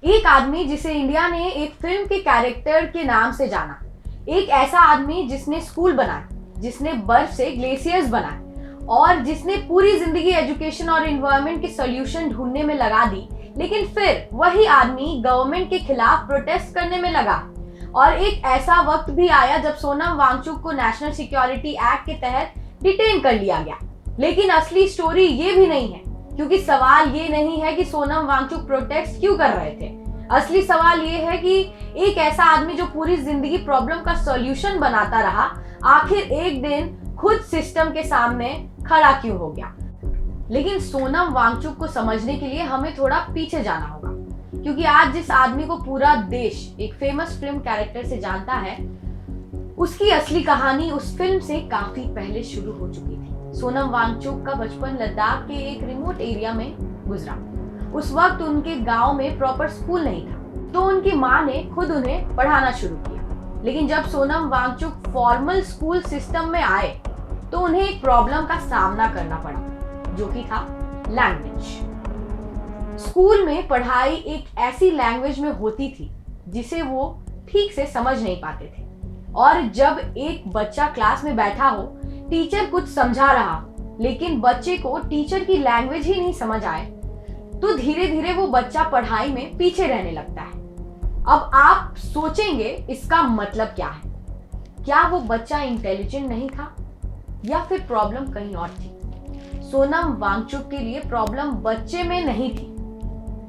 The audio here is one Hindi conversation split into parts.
एक आदमी जिसे इंडिया ने एक फिल्म के कैरेक्टर के नाम से जाना, एक ऐसा आदमी जिसने स्कूल बनाए, जिसने बर्फ से ग्लेशियर्स बनाए और जिसने पूरी जिंदगी एजुकेशन और एनवायरनमेंट के सॉल्यूशन ढूंढने में लगा दी, लेकिन फिर वही आदमी गवर्नमेंट के खिलाफ प्रोटेस्ट करने में लगा। और एक ऐसा वक्त भी आया जब सोनम वांगचुक को नेशनल सिक्योरिटी एक्ट के तहत डिटेन कर लिया गया। लेकिन असली स्टोरी ये भी नहीं है, क्योंकि सवाल ये नहीं है कि सोनम वांगचुक प्रोटेस्ट क्यों कर रहे थे। असली सवाल ये है कि एक ऐसा आदमी जो पूरी जिंदगी प्रॉब्लम का सॉल्यूशन बनाता रहा, आखिर एक दिन खुद सिस्टम के सामने खड़ा क्यों हो गया। लेकिन सोनम वांगचुक को समझने के लिए हमें थोड़ा पीछे जाना होगा, क्योंकि आज जिस आदमी को पूरा देश एक फेमस फिल्म कैरेक्टर से जानता है, उसकी असली कहानी उस फिल्म से काफी पहले शुरू हो चुकी थी। सोनम वांगचुक का बचपन लद्दाख के एक रिमोट एरिया में गुजरा। उस वक्त उनके गांव में प्रॉपर स्कूल नहीं था, तो उनकी माँ ने खुद उन्हें पढ़ाना शुरू किया। लेकिन जब Sonam Wangchuk formal school system में आए, तो उन्हें एक प्रॉब्लम का सामना करना पड़ा, जो कि था लैंग्वेज। स्कूल में पढ़ाई एक ऐसी लैंग्वेज में होती थी जिसे वो ठीक से समझ नहीं पाते थे, और जब एक बच्चा क्लास में बैठा हो, टीचर कुछ समझा रहा, लेकिन बच्चे को टीचर की लैंग्वेज ही नहीं समझ आए, तो धीरे धीरे वो बच्चा पढ़ाई में पीछे रहने लगता है। अब आप सोचेंगे इसका मतलब क्या है? क्या वो बच्चा इंटेलिजेंट नहीं था, या फिर प्रॉब्लम कहीं और थी? सोनम वांगचुक के लिए प्रॉब्लम बच्चे में नहीं थी,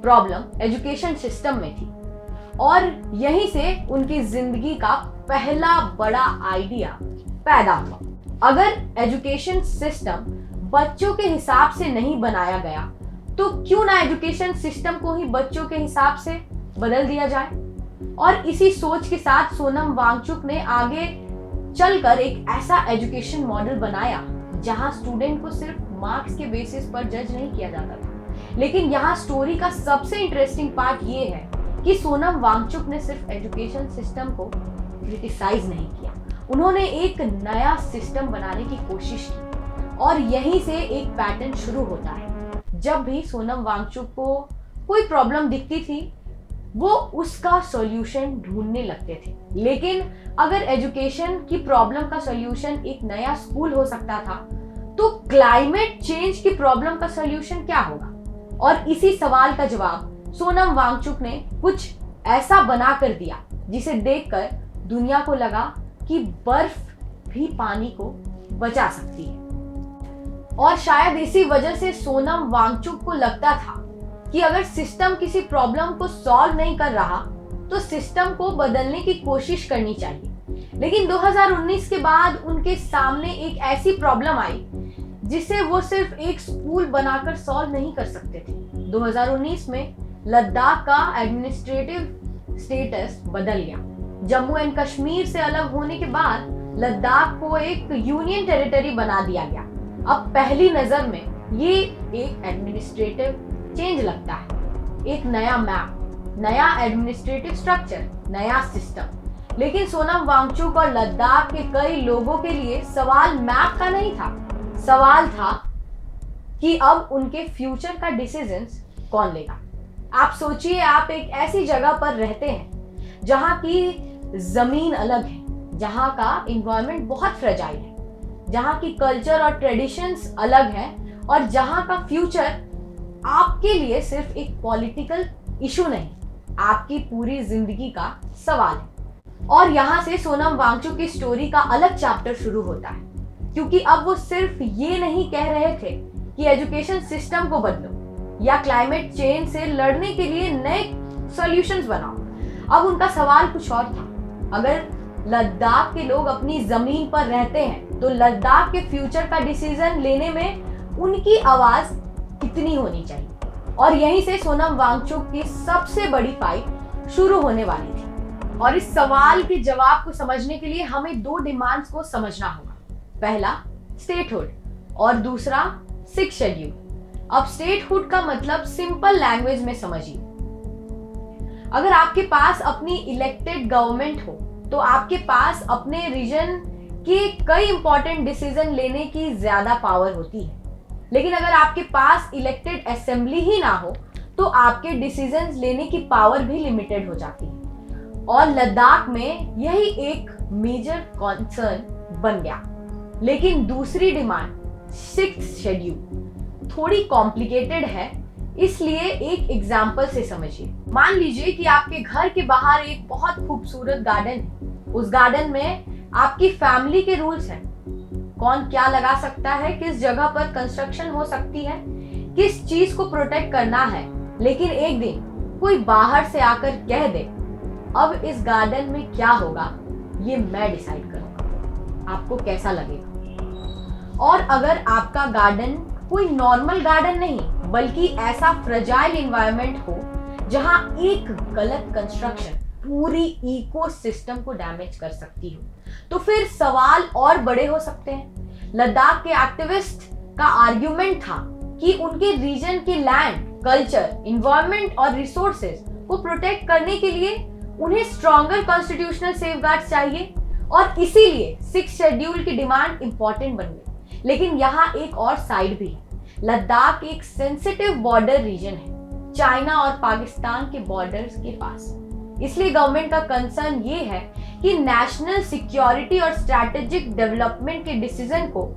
प्रॉब्लम एजुकेशन सिस्टम में थी। और यहीं से उनकी जिंदगी का पहला बड़ा आइडिया पैदा हुआ। अगर एजुकेशन सिस्टम बच्चों के हिसाब से नहीं बनाया गया, तो क्यों ना एजुकेशन सिस्टम को ही बच्चों के हिसाब से बदल दिया जाए। और इसी सोच के साथ सोनम वांगचुक ने आगे चलकर एक ऐसा एजुकेशन मॉडल बनाया जहां स्टूडेंट को सिर्फ मार्क्स के बेसिस पर जज नहीं किया जाता था। लेकिन यहाँ स्टोरी का सबसे इंटरेस्टिंग पार्ट ये है कि सोनम वांगचुक ने सिर्फ एजुकेशन सिस्टम को क्रिटिसाइज नहीं किया, उन्होंने एक नया सिस्टम बनाने की कोशिश की। और यहीं से एक पैटर्न शुरू होता है। जब भी सोनम वांगचुक को कोई प्रॉब्लम दिखती थी, वो उसका सॉल्यूशन ढूंढने लगते थे। लेकिन अगर एजुकेशन की प्रॉब्लम का सॉल्यूशन एक नया स्कूल हो सकता था, तो क्लाइमेट चेंज की प्रॉब्लम का सॉल्यूशन क्या होगा? और इसी सवाल का जवाब सोनम वांगचुक ने कुछ ऐसा बना कर दिया जिसे देखकर दुनिया को लगा कि बर्फ भी पानी को बचा सकती है। और शायद इसी वजह से सोनम वांगचुक को लगता था कि अगर सिस्टम किसी प्रॉब्लम को सॉल्व नहीं कर रहा, तो सिस्टम को बदलने की कोशिश करनी चाहिए। लेकिन 2019 के बाद उनके सामने एक ऐसी प्रॉब्लम आई जिसे वो सिर्फ एक स्कूल बनाकर सॉल्व नहीं कर सकते थे। 2019 में लद्दाख का एडमिनिस्ट्रेटिव स्टेटस बदल गया। जम्मू एंड कश्मीर से अलग होने के बाद लद्दाख को एक यूनियन टेरिटरी बना दिया गया। अब पहली नजर में ये एक एडमिनिस्ट्रेटिव चेंज लगता है, एक नया मैप, नया एडमिनिस्ट्रेटिव स्ट्रक्चर, नया सिस्टम। लेकिन सोनम वांगचुक और लद्दाख के कई लोगों के लिए सवाल मैप का नहीं था, सवाल था कि अब उनके फ्यूचर का डिसीजंस कौन लेगा। आप सोचिए, आप एक ऐसी जगह पर रहते हैं जहां की जमीन अलग है, जहां का एनवायरनमेंट बहुत फ्रेजाइल है, जहां की कल्चर और ट्रेडिशंस अलग है, और जहां का फ्यूचर आपके लिए सिर्फ एक पॉलिटिकल इशू नहीं, आपकी पूरी जिंदगी का सवाल है। और यहाँ से सोनम वांगचुक की स्टोरी का अलग चैप्टर शुरू होता है, क्योंकि अब वो सिर्फ ये नहीं कह रहे थे कि एजुकेशन सिस्टम को बदलो या क्लाइमेट चेंज से लड़ने के लिए नए सॉल्यूशंस बनाओ। अब उनका सवाल कुछ और था। अगर लद्दाख के लोग अपनी जमीन पर रहते हैं, तो लद्दाख के फ्यूचर का डिसीजन लेने में उनकी आवाज कितनी होनी चाहिए। और यहीं से सोनम वांगचुक की सबसे बड़ी फाइट शुरू होने वाली थी। और इस सवाल के जवाब को समझने के लिए हमें दो डिमांड्स को समझना होगा। पहला स्टेटहुड और दूसरा सिक्स शेड्यूल। अब स्टेटहुड का मतलब सिंपल लैंग्वेज में समझिए। अगर आपके पास अपनी इलेक्टेड गवर्नमेंट हो, तो आपके पास अपने रीजन के कई इंपॉर्टेंट डिसीजन लेने की ज्यादा पावर होती है। लेकिन अगर आपके पास इलेक्टेड असेंबली ही ना हो, तो आपके डिसीजंस लेने की पावर भी लिमिटेड हो जाती है। और लद्दाख में यही एक मेजर कंसर्न बन गया। लेकिन दूसरी डिमांड, 6th शेड्यूल, थोड़ी कॉम्प्लिकेटेड है, इसलिए एक एग्जाम्पल से समझिए। मान लीजिए कि आपके घर के बाहर एक बहुत खूबसूरत गार्डन है। उस गार्डन में आपकी फैमिली के रूल्स हैं, कौन क्या लगा सकता है, किस जगह पर कंस्ट्रक्शन हो सकती है, किस चीज को प्रोटेक्ट करना है। लेकिन एक दिन कोई बाहर से आकर कह दे, अब इस गार्डन में क्या होगा ये मैं डिसाइड करूंगा, आपको कैसा लगेगा? और अगर आपका गार्डन कोई नॉर्मल गार्डन नहीं बल्कि ऐसा फ्रेजाइल एनवायरनमेंट हो जहां एक गलत कंस्ट्रक्शन पूरी इकोसिस्टम को डैमेज कर सकती हो, तो फिर सवाल और बड़े हो सकते हैं। लद्दाख के एक्टिविस्ट का आर्ग्यूमेंट था कि उनके रीजन के लैंड, कल्चर, एनवायरनमेंट और रिसोर्सेज को प्रोटेक्ट करने के लिए उन्हें स्ट्रॉन्गर कॉन्स्टिट्यूशनल सेफगार्ड्स चाहिए और इसीलिए 6th शेड्यूल की डिमांड इंपॉर्टेंट बन गई। लेकिन यहाँ एक और साइड भी है। लद्दाख एक सेंसिटिव बॉर्डर रीजन है, चाइना और पाकिस्तान के बॉर्डर्स के पास। इसलिए गवर्नमेंट का कंसर्न ये है कि नेशनल सिक्योरिटी और स्ट्रैटेजिक डेवलपमेंट के डिसीजन को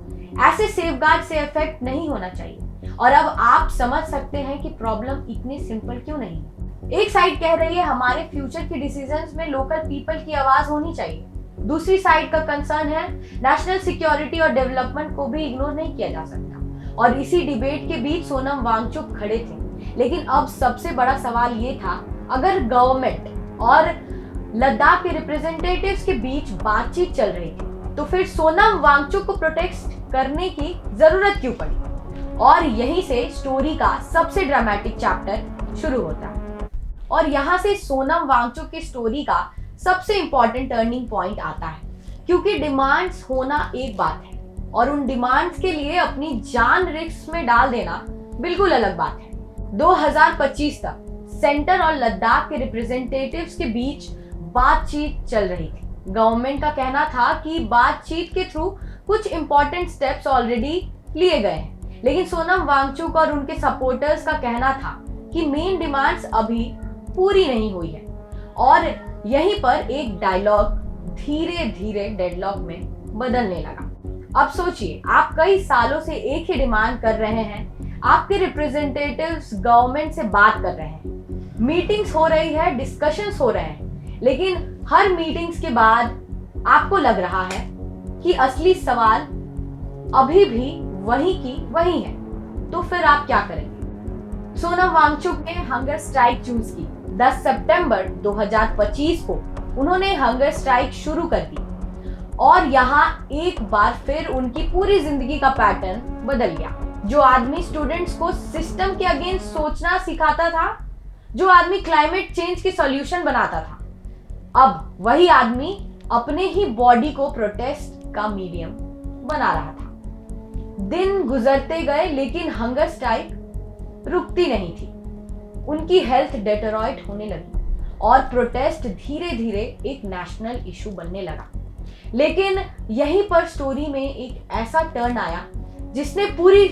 ऐसे सेफगार्ड से अफेक्ट नहीं होना चाहिए। और अब आप समझ सकते हैं कि प्रॉब्लम इतनी सिंपल क्यों नहीं है। एक साइड कह रही है हमारे फ्यूचर के डिसीजंस में लोकल पीपल की आवाज होनी चाहिए, दूसरी साइड का कंसर्न है नेशनल सिक्योरिटी और डेवलपमेंट को भी इग्नोर नहीं किया जा सकता। और इसी डिबेट के बीच सोनम वांगचुक खड़े थे। लेकिन अब सबसे बड़ा सवाल ये था, अगर गवर्नमेंट और लद्दाख के रिप्रेजेंटेटिव्स के बीच बातचीत चल रही थी तो फिर सोनम वांगचुक को प्रोटेस्ट करने की जरूरत क्यों पड़ी? और यहीं से स्टोरी का सबसे ड्रामेटिक चैप्टर शुरू होता है। और यहाँ से सोनम वांगचुक की स्टोरी का सबसे इंपॉर्टेंट टर्निंग पॉइंट आता है, क्योंकि डिमांड्स होना एक बात है और उन डिमांड्स के लिए अपनी जान रिस्क में डाल देना बिल्कुल अलग बात है। 2025 तक सेंटर और लद्दाख के रिप्रेजेंटेटिव्स के बीच बातचीत चल रही थी। गवर्नमेंट का कहना था कि बातचीत के थ्रू कुछ इंपॉर्टेंट स्टेप्स ऑलरेडी लिए गए हैं, लेकिन सोनम वांगचुक और उनके सपोर्टर्स का कहना था कि मेन डिमांड्स अभी पूरी नहीं हुई है। और यहीं पर एक डायलॉग धीरे धीरे डेडलॉक में बदलने लगा। अब सोचिए, आप कई सालों से एक ही डिमांड कर रहे हैं, आपके रिप्रेजेंटेटिव्स गवर्नमेंट से बात कर रहे हैं, मीटिंग्स हो रही है, डिस्कशंस हो रहे हैं, लेकिन हर मीटिंग्स के बाद आपको लग रहा है कि असली सवाल अभी भी वही की वही है। तो फिर आप क्या करेंगे? सोनम वांगचुक ने हंगर स्ट्राइक चूज की। 10 सितंबर 2025 को उन्होंने हंगर स्ट्राइक शुरू कर दी और यहाँ एक बार फिर उनकी पूरी जिंदगी का पैटर्न बदल गया। जो आदमी स्टूडेंट्स को सिस्टम के अगेंस्ट सोचना सिखाता था, जो आदमी क्लाइमेट चेंज के सॉल्यूशन बनाता था, अब वही आदमी अपने ही बॉडी को प्रोटेस्ट का मीडियम बना रहा था। दिन गुजरते गए लेकिन हंगर स्ट्राइक रुकती नहीं थी। उनकी हेल्थ डेटेरॉइट होने लगी और प्रोटेस्ट धीरे धीरे एक नेशनल इशू बनने लगा। लेकिन यहीं पर स्टोरी में एक ऐसा टर्न आया जिसने पूरी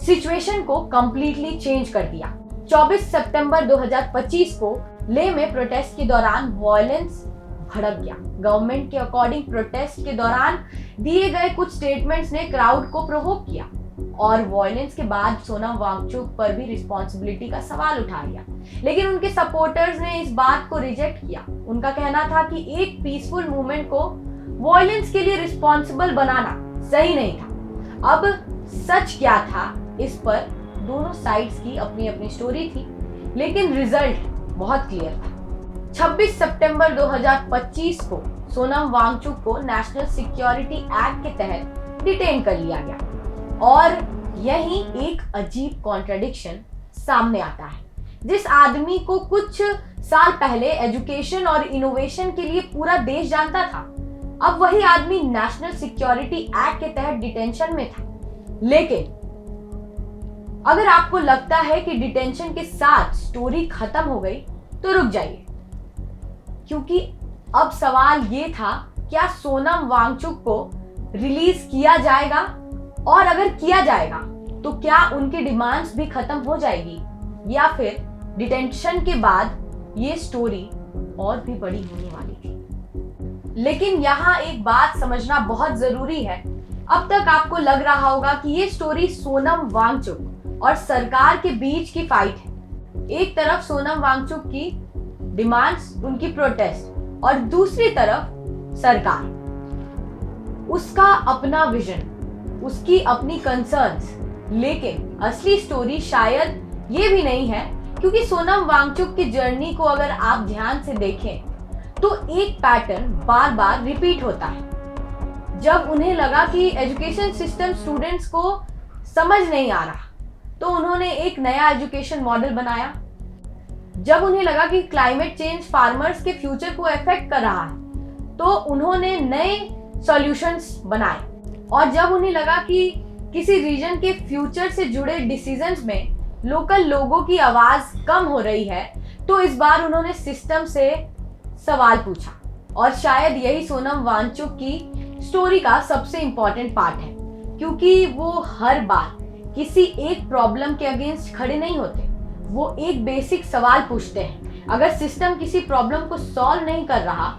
सिचुएशन को कंप्लीटली चेंज कर दिया। 24 सितंबर 2025 को लेह में प्रोटेस्ट के दौरान वायलेंस भड़क गया। गवर्नमेंट के अकॉर्डिंग प्रोटेस्ट के दौरान दिए गए कुछ स्टेटमेंट्स ने क्राउड को प्रोवोक किया और वायलेंस के बाद सोनम वांगचुक पर भी रिस्पॉन्सिबिलिटी का सवाल उठा लिया। लेकिन उनके सपोर्टर्स ने इस बात को रिजेक्ट किया। उनका कहना था कि एक पीसफुल मूवमेंट को वायलेंस के लिए रिस्पॉन्सिबल बनाना सही नहीं था। अब सच क्या था, इस पर दोनों साइड्स की अपनी अपनी स्टोरी थी, लेकिन रिजल्ट बहुत क्लियर था। 26 सितंबर 2025 को सोनम वांगचुक को नेशनल सिक्योरिटी एक्ट के तहत डिटेन कर लिया गया और यही एक अजीब कॉन्ट्रडिक्शन सामने आता है। जिस आदमी को कुछ साल पहले एजुकेशन और इनोवेशन के लिए पूरा देश जानता था, अब वही आदमी नेशनल सिक्योरिटी एक्ट के तहत डिटेंशन में था। लेकिन अगर आपको लगता है कि डिटेंशन के साथ स्टोरी खत्म हो गई तो रुक जाइए, क्योंकि अब सवाल ये था, क्या सोनम वांगचुक को रिलीज किया जाएगा और अगर किया जाएगा तो क्या उनकी डिमांड्स भी खत्म हो जाएगी या फिर डिटेंशन के बाद ये स्टोरी और भी बड़ी होने वाली थी। लेकिन यहाँ एक बात समझना बहुत जरूरी है। अब तक आपको लग रहा होगा कि ये स्टोरी सोनम वांगचुक और सरकार के बीच की फाइट है। एक तरफ सोनम वांगचुक की डिमांड्स, उनकी प्रोटेस्ट, और दूसरी तरफ सरकार, उसका अपना विजन, उसकी अपनी कंसर्न्स। लेकिन असली स्टोरी शायद ये भी नहीं है, क्योंकि सोनम वांगचुक की जर्नी को अगर आप ध्यान से देखें तो एक पैटर्न बार बार रिपीट होता है। जब उन्हें लगा कि एजुकेशन सिस्टम स्टूडेंट्स को समझ नहीं आ रहा, तो उन्होंने एक नया एजुकेशन मॉडल बनाया। जब उन्हें लगा कि क्लाइमेट चेंज फार्मर्स के फ्यूचर को अफेक्ट कर रहा है, तो उन्होंने नए सॉल्यूशंस बनाए। और जब उन्हें लगा कि किसी रीजन के फ्यूचर से जुड़े डिसीजंस में लोकल लोगों की आवाज कम हो रही है, तो इस बार उन्होंने सिस्टम से सवाल पूछा। और शायद यही सोनम वांगचुक की स्टोरी का सबसे इम्पोर्टेंट पार्ट है, क्योंकि वो हर बार किसी एक प्रॉब्लम के अगेंस्ट खड़े नहीं होते। वो एक बेसिक सवाल पूछते हैं, अगर सिस्टम किसी प्रॉब्लम को सॉल्व नहीं कर रहा,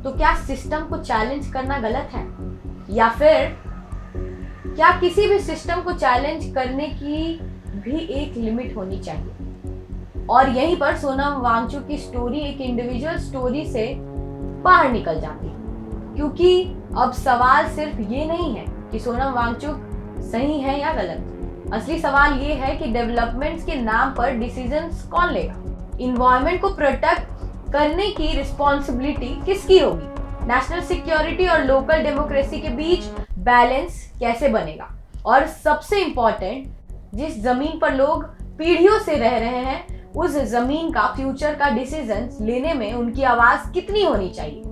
तो क्या सिस्टम को चैलेंज करना गलत है? या फिर क्या किसी भी सिस्टम को चैलेंज करने की भी एक लिमिट होनी चाहिए? और यहीं पर सोनम वांगचुक की स्टोरी एक इंडिविजुअल स्टोरी से बाहर निकल जाती है, क्योंकि अब सवाल सिर्फ ये नहीं है कि सोनम वांगचुक सही है या गलत। असली सवाल ये है कि डेवलपमेंट्स के नाम पर डिसीजंस कौन लेगा? इन्वायरमेंट को प्रोटेक्ट करने की रिस्पॉन्सिबिलिटी किसकी होगी? नेशनल सिक्योरिटी और लोकल डेमोक्रेसी के बीच बैलेंस कैसे बनेगा? और सबसे इम्पोर्टेंट, जिस जमीन पर लोग पीढ़ियों से रह रहे हैं, उस जमीन का फ्यूचर का डिसीजंस लेने में उनकी आवाज कितनी होनी चाहिए?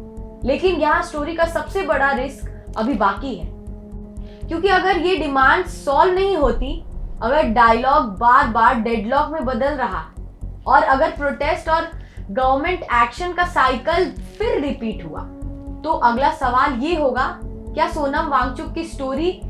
लेकिन यहाँ स्टोरी का सबसे बड़ा रिस्क अभी बाकी है, क्योंकि अगर ये डिमांड सॉल्व नहीं होती, अगर डायलॉग बार बार डेडलॉक में बदल रहा, और अगर प्रोटेस्ट और गवर्नमेंट एक्शन का साइकिल फिर रिपीट हुआ, तो अगला सवाल ये होगा, क्या सोनम वांगचुक की स्टोरी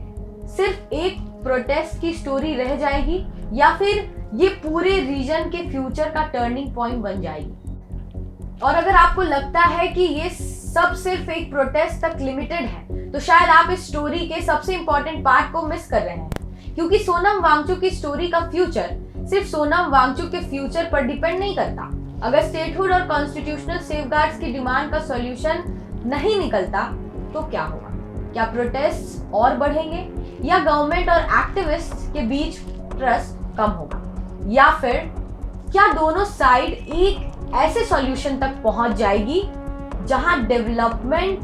सिर्फ एक प्रोटेस्ट की स्टोरी रह जाएगी, या फिर ये पूरे रीजन के फ्यूचर का टर्निंग पॉइंट बन जाएगी? और अगर आपको लगता है कि ये सब सिर्फ एक प्रोटेस्ट तक लिमिटेड है, तो शायद आप इस स्टोरी के सबसे इंपॉर्टेंट पार्ट को मिस कर रहे हैं। क्योंकि सोनम वांगचुक की स्टोरी का फ्यूचर सिर्फ सोनम वांगचुक के फ्यूचर पर डिपेंड नहीं करता। अगर स्टेटहुड और कॉन्स्टिट्यूशनल सेफगार्ड्स की डिमांड का सॉल्यूशन नहीं निकलता, तो क्या होगा? क्या प्रोटेस्ट और बढ़ेंगे, या गवर्नमेंट और एक्टिविस्ट के बीच ट्रस्ट कम होगा, या फिर क्या दोनों साइड एक ऐसे सॉल्यूशन तक पहुंच जाएगी जहां डेवलपमेंट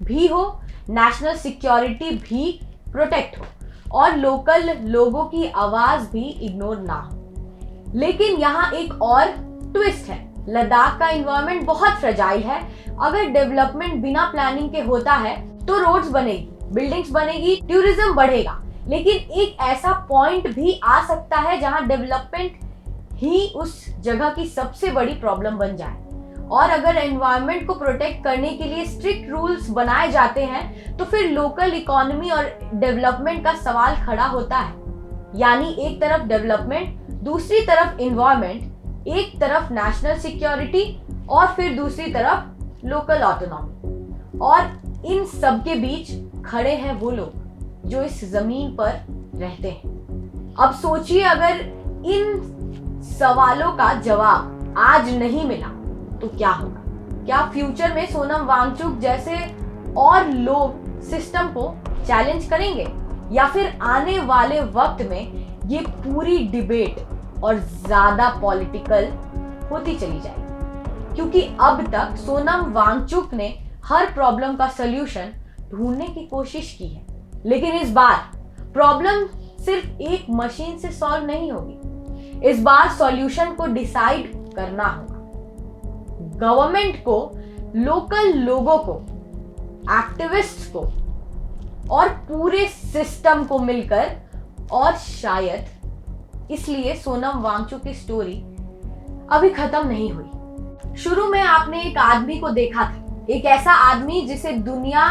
भी हो, नेशनल सिक्योरिटी भी प्रोटेक्ट हो, और लोकल लोगों की आवाज भी इग्नोर ना हो? लेकिन यहाँ एक और ट्विस्ट है। लद्दाख का एनवायरनमेंट बहुत फ्रेजाइल है। अगर डेवलपमेंट बिना प्लानिंग के होता है, तो रोड्स बनेगी, बिल्डिंग्स बनेगी, टूरिज्म बढ़ेगा, लेकिन एक ऐसा पॉइंट भी आ सकता है जहां डेवलपमेंट ही उस जगह की सबसे बड़ी प्रॉब्लम बन जाए। और अगर एनवायरनमेंट को प्रोटेक्ट करने के लिए स्ट्रिक्ट रूल्स बनाए जाते हैं, तो फिर लोकल इकोनॉमी और डेवलपमेंट का सवाल खड़ा होता है। यानी एक तरफ डेवलपमेंट, दूसरी तरफ एनवायरनमेंट, एक तरफ नेशनल सिक्योरिटी और फिर दूसरी तरफ लोकल ऑटोनॉमी। और इन सब के बीच खड़े हैं वो लोग जो इस जमीन पर रहते हैं। अब सोचिए, अगर इन सवालों का जवाब आज नहीं मिला, तो क्या होगा? क्या फ्यूचर में सोनम वांगचुक जैसे और लोग सिस्टम को चैलेंज करेंगे, या फिर आने वाले वक्त में ये पूरी डिबेट और ज्यादा पॉलिटिकल होती चली जाएगी? क्योंकि अब तक सोनम वांगचुक ने हर प्रॉब्लम का सलूशन ढूंढने की कोशिश की है, लेकिन इस बार प्रॉब्लम सिर्फ एक मशीन से सॉल्व नहीं होगी। इस बार सॉल्यूशन को डिसाइड करना होगा। गवर्नमेंट को, लोकल लोगों को, एक्टिविस्ट्स को और पूरे सिस्टम को मिलकर। और शायद इसलिए सोनम वांगचुक की स्टोरी अभी खत्म नहीं हुई। शुरू में आपने एक आदमी को देखा था, एक ऐसा आदमी जिसे दुनिया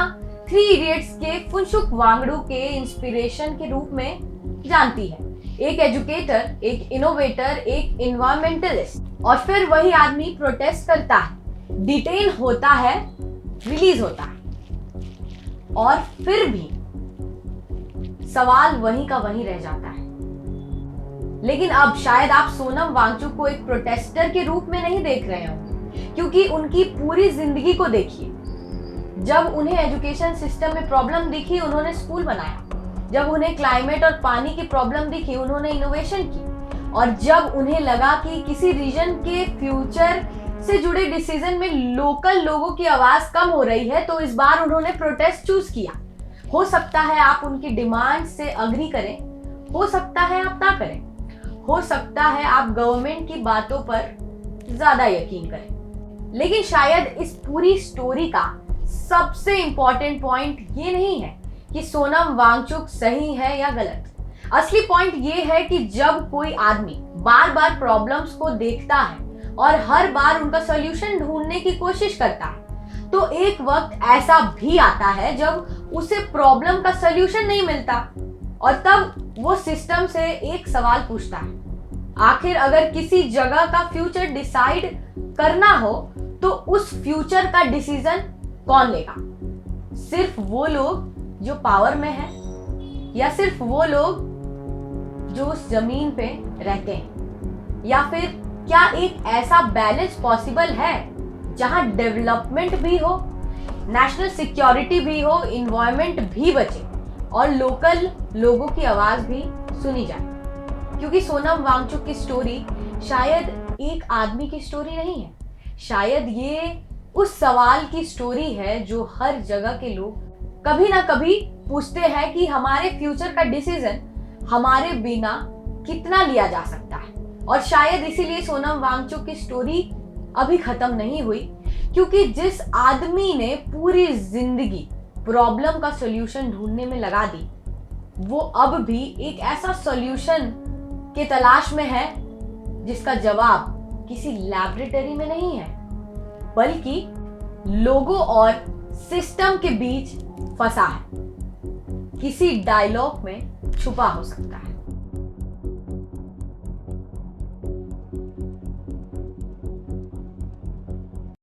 3 इडियट्स के फुनसुक वांगडू के इंस्पिरेशन के रूप में जानती है। एक एजुकेटर, एक इनोवेटर, एक इन्वायरमेंटलिस्ट, और फिर वही आदमी प्रोटेस्ट करता है, डिटेन होता है, रिलीज होता है, और फिर भी सवाल वहीं का वहीं रह जाता है। लेकिन अब शायद आप सोनम वांगचुक को एक प्रोटेस्टर के रूप में नहीं देख रहे हो, क्योंकि उनकी पूरी जिंदगी को देखिए। जब उन्हें एजुकेशन सिस्टम में प्रॉब्लम दिखी, उन्होंने स्कूल बनाया। जब उन्हें क्लाइमेट और पानी की प्रॉब्लम दिखी, उन्होंने इनोवेशन की। और जब उन्हें लगा कि किसी रीजन के फ्यूचर से जुड़े डिसीजन में लोकल लोगों की आवाज कम हो रही है, तो इस बार उन्होंने प्रोटेस्ट चूज किया। हो सकता है आप उनकी डिमांड से अग्री करें, हो सकता है आप ना करें, हो सकता है आप गवर्नमेंट की बातों पर ज्यादा यकीन करें। लेकिन शायद इस पूरी स्टोरी का सबसे इंपॉर्टेंट पॉइंट ये नहीं है कि सोनम वांगचुक सही है या गलत। असली पॉइंट ये है कि जब कोई आदमी बार बार प्रॉब्लम्स को देखता है और हर बार उनका सॉल्यूशन ढूंढने की कोशिश करता है, तो एक वक्त ऐसा भी आता है जब उसे प्रॉब्लम का सॉल्यूशन नहीं मिलता, और तब वो सिस्टम से एक सवाल पूछता है, आखिर अगर किसी जगह का फ्यूचर डिसाइड करना हो तो उस फ्यूचर का डिसीजन कौन लेगा? सिर्फ वो लोग जो पावर में है, या सिर्फ वो लोग जो उस जमीन पे रहते हैं? या फिर क्या एक ऐसा बैलेंस पॉसिबल है जहां डेवलपमेंट भी हो, नेशनल सिक्योरिटी भी हो, इन्वायरमेंट भी बचे और लोकल लोगों की आवाज भी सुनी जाए? क्योंकि सोनम वांगचुक की स्टोरी शायद एक आदमी की स्टोरी नहीं है, शायद ये उस सवाल की स्टोरी है जो हर जगह के लोग कभी ना कभी पूछते हैं कि हमारे फ्यूचर का डिसीजन हमारे बिना कितना लिया जा सकता है। और शायद इसीलिए सोनम वांगचुक की स्टोरी अभी खत्म नहीं हुई, क्योंकि जिस आदमी ने पूरी जिंदगी प्रॉब्लम का सॉल्यूशन ढूंढने में लगा दी, वो अब भी एक ऐसा सॉल्यूशन के तलाश में है जिसका जवाब किसी लैबोरेटरी में नहीं है, बल्कि लोगों और सिस्टम के बीच फंसा है, किसी डायलॉग में छुपा हो सकता है।